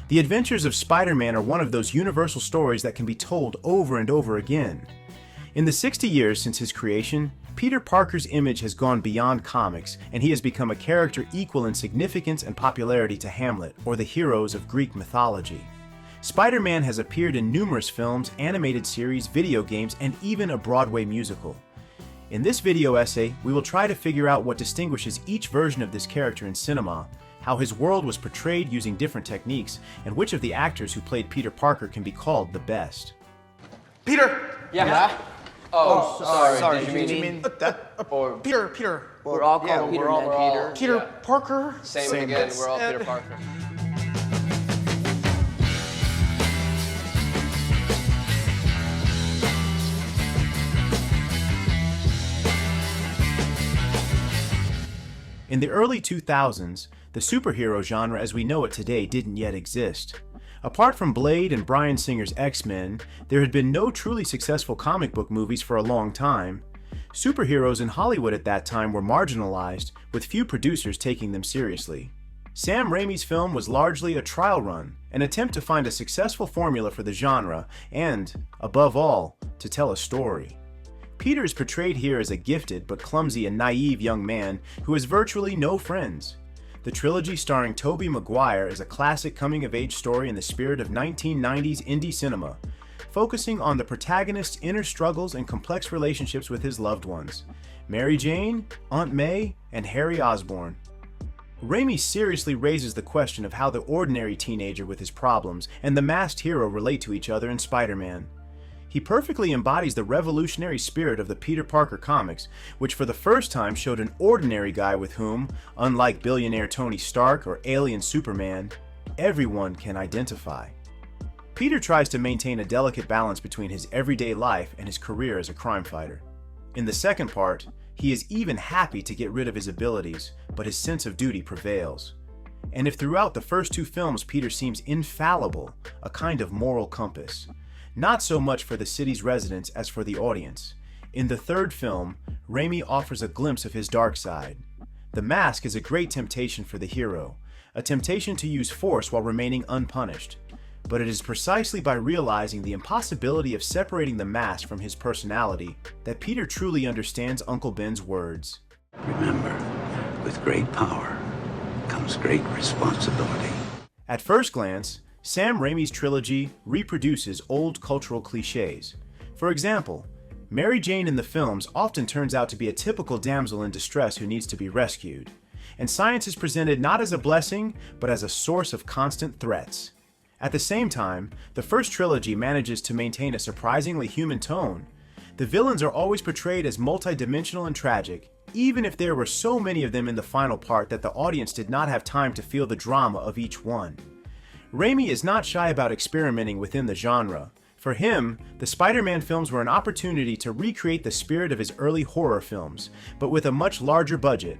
The adventures of Spider-Man are one of those universal stories that can be told over and over again. In the 60 years since his creation, Peter Parker's image has gone beyond comics, and he has become a character equal in significance and popularity to Hamlet or the heroes of Greek mythology. Spider-Man has appeared in numerous films, animated series, video games, and even a Broadway musical. In this video essay, we will try to figure out what distinguishes each version of this character in cinema, how his world was portrayed using different techniques, and which of the actors who played Peter Parker can be called the best. Peter! Yeah? Oh, sorry. Did you mean that? or Peter. we're all called Peter, Peter. Peter Parker? Same again, we're all Peter Parker. In the early 2000s, the superhero genre as we know it today didn't yet exist. Apart from Blade and Bryan Singer's X-Men, there had been no truly successful comic book movies for a long time. Superheroes in Hollywood at that time were marginalized, with few producers taking them seriously. Sam Raimi's film was largely a trial run, an attempt to find a successful formula for the genre and, above all, to tell a story. Peter is portrayed here as a gifted but clumsy and naive young man who has virtually no friends. The trilogy starring Tobey Maguire is a classic coming-of-age story in the spirit of 1990s indie cinema, focusing on the protagonist's inner struggles and complex relationships with his loved ones, Mary Jane, Aunt May, and Harry Osborn. Raimi seriously raises the question of how the ordinary teenager with his problems and the masked hero relate to each other in Spider-Man. He perfectly embodies the revolutionary spirit of the Peter Parker comics, which for the first time showed an ordinary guy with whom, unlike billionaire Tony Stark or alien Superman, everyone can identify. Peter tries to maintain a delicate balance between his everyday life and his career as a crime fighter. In the second part, he is even happy to get rid of his abilities, but his sense of duty prevails. And if throughout the first two films Peter seems infallible, a kind of moral compass, not so much for the city's residents as for the audience. In the third film, Raimi offers a glimpse of his dark side. The mask is a great temptation for the hero, a temptation to use force while remaining unpunished. But it is precisely by realizing the impossibility of separating the mask from his personality that Peter truly understands Uncle Ben's words. Remember, with great power comes great responsibility. At first glance, Sam Raimi's trilogy reproduces old cultural cliches. For example, Mary Jane in the films often turns out to be a typical damsel in distress who needs to be rescued, and science is presented not as a blessing, but as a source of constant threats. At the same time, the first trilogy manages to maintain a surprisingly human tone. The villains are always portrayed as multidimensional and tragic, even if there were so many of them in the final part that the audience did not have time to feel the drama of each one. Raimi is not shy about experimenting within the genre. For him, the Spider-Man films were an opportunity to recreate the spirit of his early horror films, but with a much larger budget.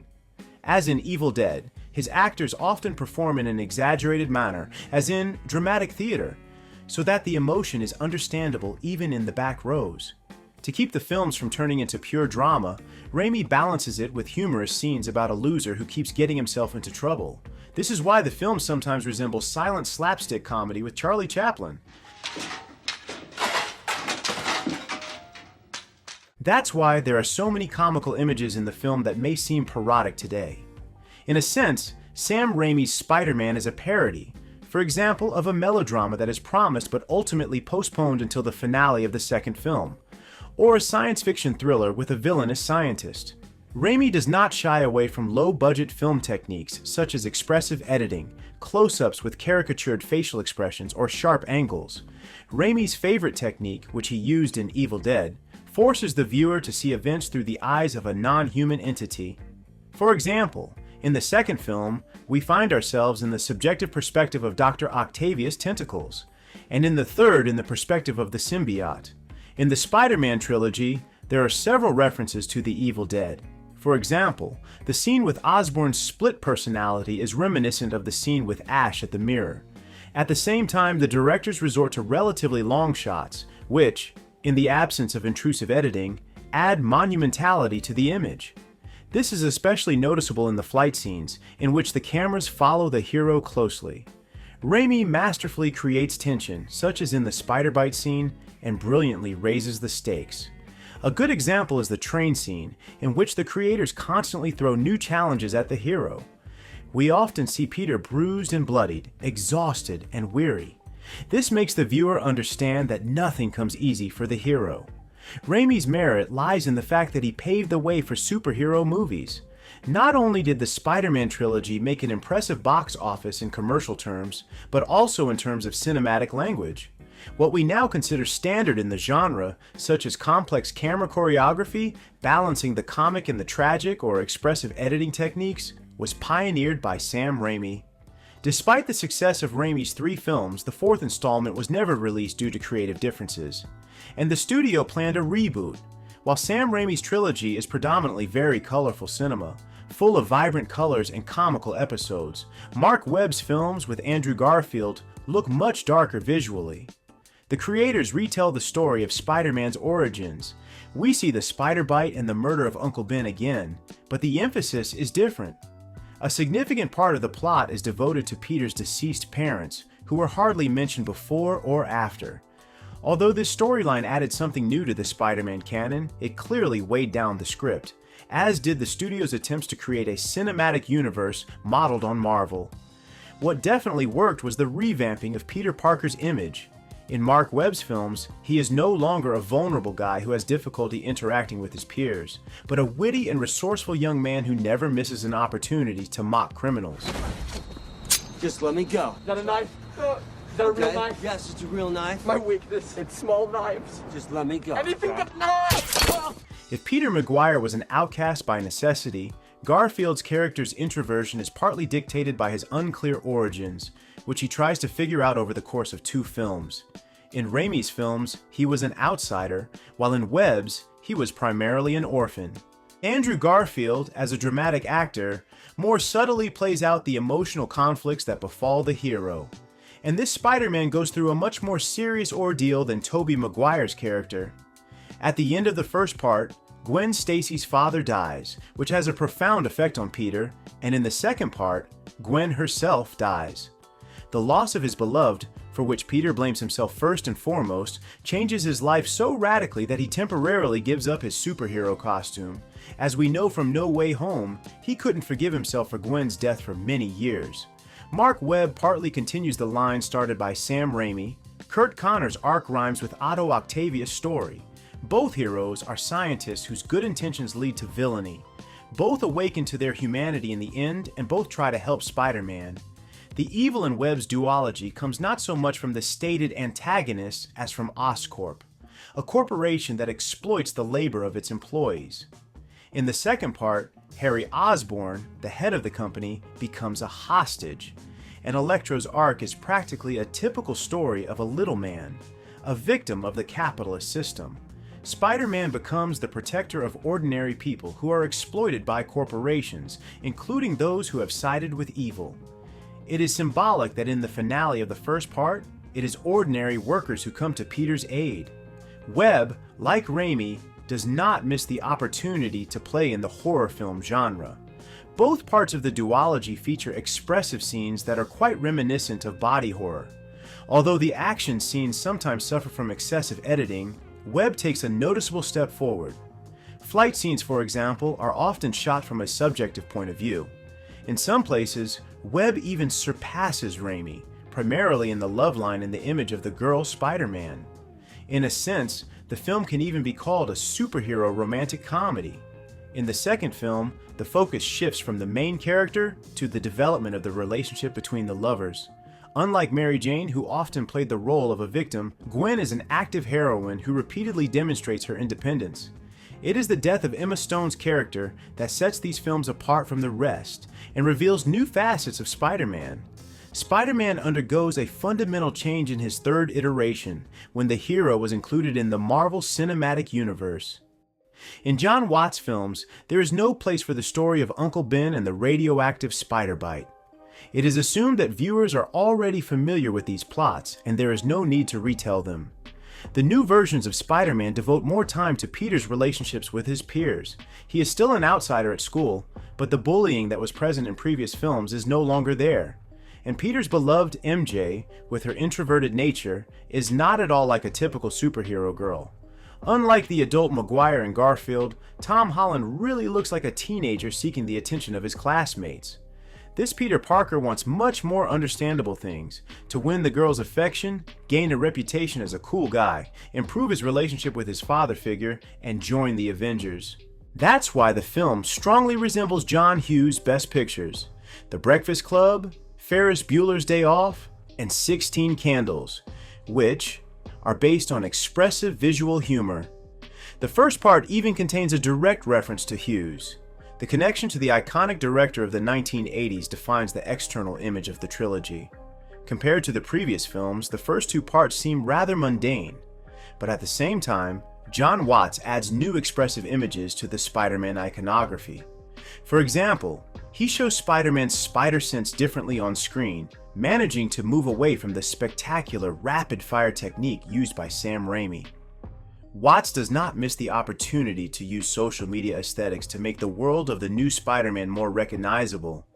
As in Evil Dead, his actors often perform in an exaggerated manner, as in dramatic theater, so that the emotion is understandable even in the back rows. To keep the films from turning into pure drama, Raimi balances it with humorous scenes about a loser who keeps getting himself into trouble. This is why the film sometimes resembles silent slapstick comedy with Charlie Chaplin. That's why there are so many comical images in the film that may seem parodic today. In a sense, Sam Raimi's Spider-Man is a parody, for example, of a melodrama that is promised but ultimately postponed until the finale of the second film, or a science fiction thriller with a villainous scientist. Raimi does not shy away from low-budget film techniques such as expressive editing, close-ups with caricatured facial expressions, or sharp angles. Raimi's favorite technique, which he used in Evil Dead, forces the viewer to see events through the eyes of a non-human entity. For example, in the second film, we find ourselves in the subjective perspective of Dr. Octavius' tentacles, and in the third in the perspective of the symbiote. In the Spider-Man trilogy, there are several references to the Evil Dead. For example, the scene with Osborn's split personality is reminiscent of the scene with Ash at the mirror. At the same time, the directors resort to relatively long shots, which, in the absence of intrusive editing, add monumentality to the image. This is especially noticeable in the flight scenes, in which the cameras follow the hero closely. Raimi masterfully creates tension, such as in the spider bite scene, and brilliantly raises the stakes. A good example is the train scene, in which the creators constantly throw new challenges at the hero. We often see Peter bruised and bloodied, exhausted and weary. This makes the viewer understand that nothing comes easy for the hero. Raimi's merit lies in the fact that he paved the way for superhero movies. Not only did the Spider-Man trilogy make an impressive box office in commercial terms, but also in terms of cinematic language. What we now consider standard in the genre, such as complex camera choreography, balancing the comic and the tragic, or expressive editing techniques, was pioneered by Sam Raimi. Despite the success of Raimi's 3 films, the 4th installment was never released due to creative differences, and the studio planned a reboot. While Sam Raimi's trilogy is predominantly very colorful cinema, full of vibrant colors and comical episodes, Marc Webb's films with Andrew Garfield look much darker visually. The creators retell the story of Spider-Man's origins. We see the spider bite and the murder of Uncle Ben again, but the emphasis is different. A significant part of the plot is devoted to Peter's deceased parents, who were hardly mentioned before or after. Although this storyline added something new to the Spider-Man canon, it clearly weighed down the script, as did the studio's attempts to create a cinematic universe modeled on Marvel. What definitely worked was the revamping of Peter Parker's image. In Marc Webb's films, he is no longer a vulnerable guy who has difficulty interacting with his peers, but a witty and resourceful young man who never misses an opportunity to mock criminals. Just let me go. Is that a knife? Is that a real knife? Yes, it's a real knife. My weakness, it's small knives. Just let me go. Anything but knives! If Peter Maguire was an outcast by necessity, Garfield's character's introversion is partly dictated by his unclear origins, which he tries to figure out over the course of 2 films. In Raimi's films, he was an outsider, while in Webb's, he was primarily an orphan. Andrew Garfield, as a dramatic actor, more subtly plays out the emotional conflicts that befall the hero. And this Spider-Man goes through a much more serious ordeal than Tobey Maguire's character. At the end of the first part, Gwen Stacy's father dies, which has a profound effect on Peter, and in the second part, Gwen herself dies. The loss of his beloved, for which Peter blames himself first and foremost, changes his life so radically that he temporarily gives up his superhero costume. As we know from No Way Home, he couldn't forgive himself for Gwen's death for many years. Marc Webb partly continues the line started by Sam Raimi. Kurt Connor's arc rhymes with Otto Octavius' story. Both heroes are scientists whose good intentions lead to villainy. Both awaken to their humanity in the end, and both try to help Spider-Man. The evil in Webb's duology comes not so much from the stated antagonists as from Oscorp, a corporation that exploits the labor of its employees. In the second part, Harry Osborn, the head of the company, becomes a hostage, and Electro's arc is practically a typical story of a little man, a victim of the capitalist system. Spider-Man becomes the protector of ordinary people who are exploited by corporations, including those who have sided with evil. It is symbolic that in the finale of the first part, it is ordinary workers who come to Peter's aid. Webb, like Raimi, does not miss the opportunity to play in the horror film genre. Both parts of the duology feature expressive scenes that are quite reminiscent of body horror. Although the action scenes sometimes suffer from excessive editing, Webb takes a noticeable step forward. Flight scenes, for example, are often shot from a subjective point of view. In some places, Webb even surpasses Raimi, primarily in the love line and the image of the girl Spider-Man. In a sense, the film can even be called a superhero romantic comedy. In the second film, the focus shifts from the main character to the development of the relationship between the lovers. Unlike Mary Jane, who often played the role of a victim, Gwen is an active heroine who repeatedly demonstrates her independence. It is the death of Emma Stone's character that sets these films apart from the rest and reveals new facets of Spider-Man. Spider-Man undergoes a fundamental change in his third iteration when the hero was included in the Marvel Cinematic Universe. In John Watts' films, there is no place for the story of Uncle Ben and the radioactive spider bite. It is assumed that viewers are already familiar with these plots, and there is no need to retell them. The new versions of Spider-Man devote more time to Peter's relationships with his peers. He is still an outsider at school, but the bullying that was present in previous films is no longer there. And Peter's beloved MJ, with her introverted nature, is not at all like a typical superhero girl. Unlike the adult Maguire and Garfield, Tom Holland really looks like a teenager seeking the attention of his classmates. This Peter Parker wants much more understandable things: to win the girl's affection, gain a reputation as a cool guy, improve his relationship with his father figure, and join the Avengers. That's why the film strongly resembles John Hughes' best pictures: The Breakfast Club, Ferris Bueller's Day Off, and 16 Candles, which are based on expressive visual humor. The first part even contains a direct reference to Hughes. The connection to the iconic director of the 1980s defines the external image of the trilogy. Compared to the previous films, the first two parts seem rather mundane, but at the same time, Jon Watts adds new expressive images to the Spider-Man iconography. For example, he shows Spider-Man's spider sense differently on screen, managing to move away from the spectacular rapid-fire technique used by Sam Raimi. Watts does not miss the opportunity to use social media aesthetics to make the world of the new Spider-Man more recognizable.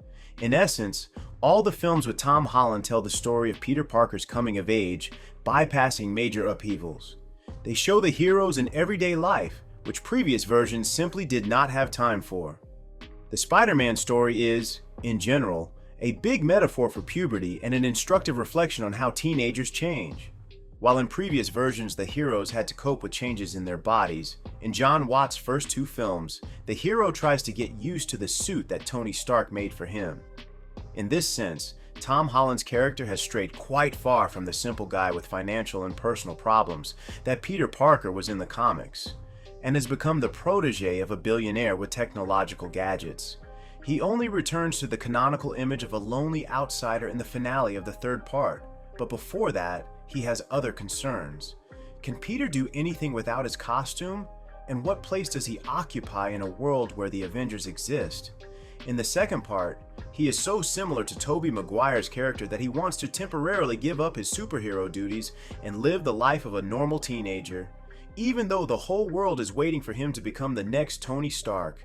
In essence, all the films with Tom Holland tell the story of Peter Parker's coming of age, bypassing major upheavals. They show the heroes in everyday life, which previous versions simply did not have time for. The Spider-Man story is, in general, a big metaphor for puberty and an instructive reflection on how teenagers change. While in previous versions the heroes had to cope with changes in their bodies, in Jon Watts' first two films, the hero tries to get used to the suit that Tony Stark made for him. In this sense, Tom Holland's character has strayed quite far from the simple guy with financial and personal problems that Peter Parker was in the comics, and has become the protege of a billionaire with technological gadgets. He only returns to the canonical image of a lonely outsider in the finale of the third part, but before that, he has other concerns. Can Peter do anything without his costume? And what place does he occupy in a world where the Avengers exist? In the second part, he is so similar to Tobey Maguire's character that he wants to temporarily give up his superhero duties and live the life of a normal teenager, even though the whole world is waiting for him to become the next Tony Stark.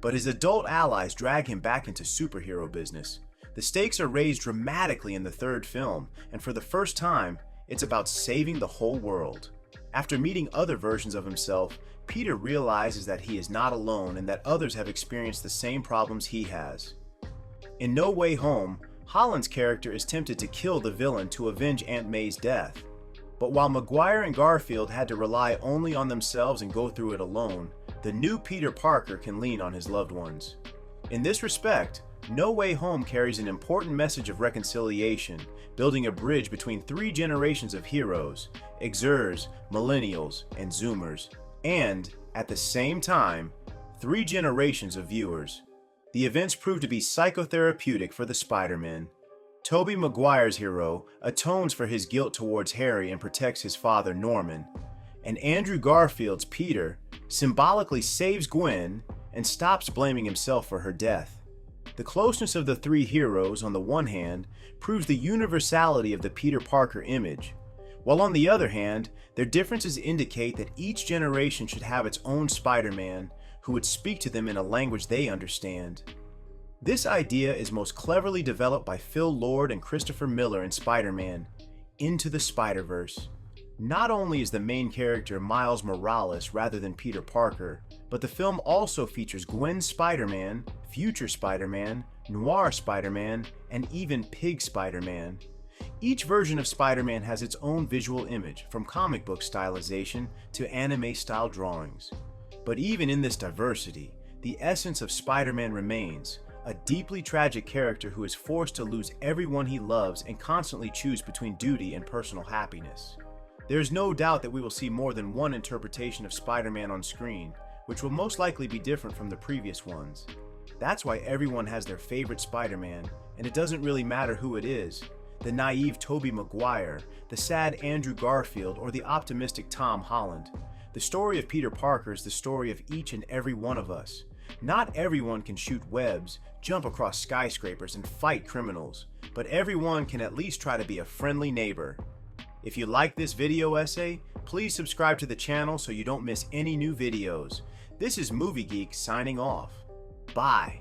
But his adult allies drag him back into superhero business. The stakes are raised dramatically in the third film, and for the first time, it's about saving the whole world. After meeting other versions of himself, Peter realizes that he is not alone and that others have experienced the same problems he has. In No Way Home, Holland's character is tempted to kill the villain to avenge Aunt May's death. But while Maguire and Garfield had to rely only on themselves and go through it alone, the new Peter Parker can lean on his loved ones. In this respect, No Way Home carries an important message of reconciliation, building a bridge between three generations of heroes: Xers, Millennials, and Zoomers, and, at the same time, three generations of viewers. The events prove to be psychotherapeutic for the Spider-Man. Tobey Maguire's hero atones for his guilt towards Harry and protects his father Norman, and Andrew Garfield's Peter symbolically saves Gwen and stops blaming himself for her death. The closeness of the three heroes, on the one hand, proves the universality of the Peter Parker image, while on the other hand, their differences indicate that each generation should have its own Spider-Man who would speak to them in a language they understand. This idea is most cleverly developed by Phil Lord and Christopher Miller in Spider-Man: Into the Spider-Verse. Not only is the main character Miles Morales rather than Peter Parker, but the film also features Gwen Spider-Man, Future Spider-Man, Noir Spider-Man, and even Pig Spider-Man. Each version of Spider-Man has its own visual image, from comic book stylization to anime-style drawings. But even in this diversity, the essence of Spider-Man remains: a deeply tragic character who is forced to lose everyone he loves and constantly choose between duty and personal happiness. There is no doubt that we will see more than one interpretation of Spider-Man on screen, which will most likely be different from the previous ones. That's why everyone has their favorite Spider-Man, and it doesn't really matter who it is: the naive Tobey Maguire, the sad Andrew Garfield, or the optimistic Tom Holland. The story of Peter Parker is the story of each and every one of us. Not everyone can shoot webs, jump across skyscrapers, and fight criminals, but everyone can at least try to be a friendly neighbor. If you like this video essay, please subscribe to the channel so you don't miss any new videos. This is Movie Geek signing off. Bye.